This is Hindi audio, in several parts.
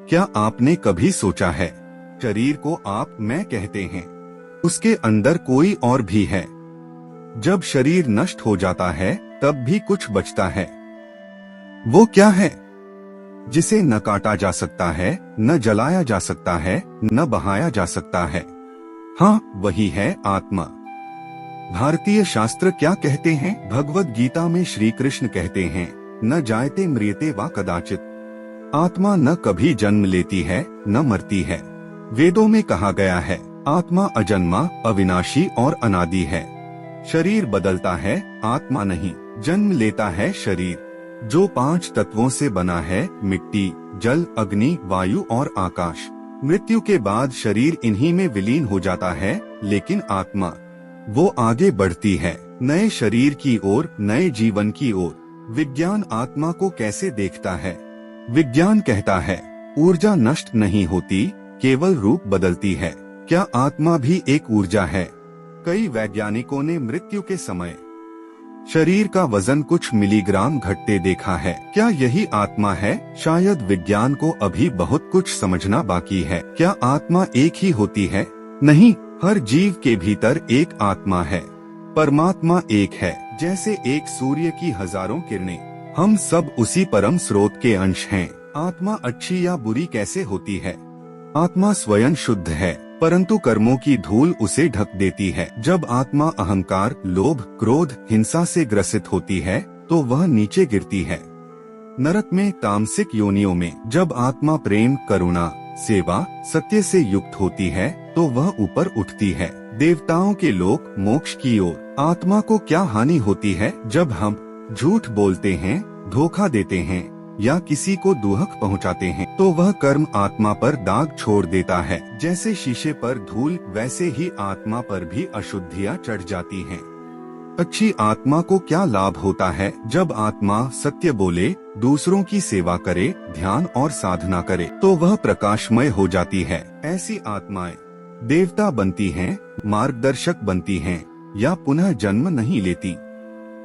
क्या आपने कभी सोचा है, शरीर को आप मैं कहते हैं, उसके अंदर कोई और भी है। जब शरीर नष्ट हो जाता है तब भी कुछ बचता है। वो क्या है? जिसे न काटा जा सकता है, न जलाया जा सकता है, न बहाया जा सकता है। हाँ, वही है आत्मा। भारतीय शास्त्र क्या कहते हैं? भगवद गीता में श्री कृष्ण कहते हैं, न जायते म्रियते वा कदाचित। आत्मा न कभी जन्म लेती है, न मरती है। वेदों में कहा गया है, आत्मा अजन्मा, अविनाशी और अनादि है। शरीर बदलता है, आत्मा नहीं। जन्म लेता है शरीर, जो 5 तत्वों से बना है, मिट्टी, जल, अग्नि, वायु और आकाश। मृत्यु के बाद शरीर इन्हीं में विलीन हो जाता है, लेकिन आत्मा वो आगे बढ़ती है, नए शरीर की ओर, नए जीवन की ओर। विज्ञान आत्मा को कैसे देखता है? विज्ञान कहता है, ऊर्जा नष्ट नहीं होती, केवल रूप बदलती है। क्या आत्मा भी एक ऊर्जा है? कई वैज्ञानिकों ने मृत्यु के समय शरीर का वजन कुछ मिलीग्राम घटते देखा है। क्या यही आत्मा है? शायद विज्ञान को अभी बहुत कुछ समझना बाकी है। क्या आत्मा एक ही होती है? नहीं, हर जीव के भीतर एक आत्मा है। परमात्मा एक है, जैसे एक सूर्य की हजारों किरणें। हम सब उसी परम स्रोत के अंश हैं। आत्मा अच्छी या बुरी कैसे होती है? आत्मा स्वयं शुद्ध है, परंतु कर्मों की धूल उसे ढक देती है। जब आत्मा अहंकार, लोभ, क्रोध, हिंसा से ग्रसित होती है तो वह नीचे गिरती है, नरक में, तामसिक योनियों में। जब आत्मा प्रेम, करुणा, सेवा, सत्य से युक्त होती है तो वह ऊपर उठती है, देवताओं के लोक, मोक्ष की ओर। आत्मा को क्या हानि होती है? जब हम झूठ बोलते हैं, धोखा देते हैं या किसी को दुहक पहुंचाते हैं तो वह कर्म आत्मा पर दाग छोड़ देता है। जैसे शीशे पर धूल, वैसे ही आत्मा पर भी अशुद्धियां चढ़ जाती हैं। अच्छी आत्मा को क्या लाभ होता है? जब आत्मा सत्य बोले, दूसरों की सेवा करे, ध्यान और साधना करे तो वह प्रकाशमय हो जाती है। ऐसी आत्माएं देवता बनती हैं, मार्गदर्शक बनती हैं या पुनः जन्म नहीं लेती।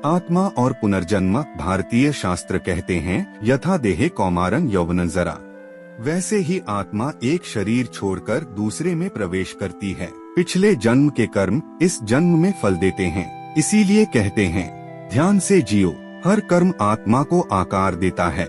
आत्मा और पुनर्जन्म भारतीय शास्त्र कहते हैं, यथा देहे कौमारं यौवनं जरा। वैसे ही आत्मा एक शरीर छोड़कर दूसरे में प्रवेश करती है। पिछले जन्म के कर्म इस जन्म में फल देते हैं। इसीलिए कहते हैं, ध्यान से जियो। हर कर्म आत्मा को आकार देता है।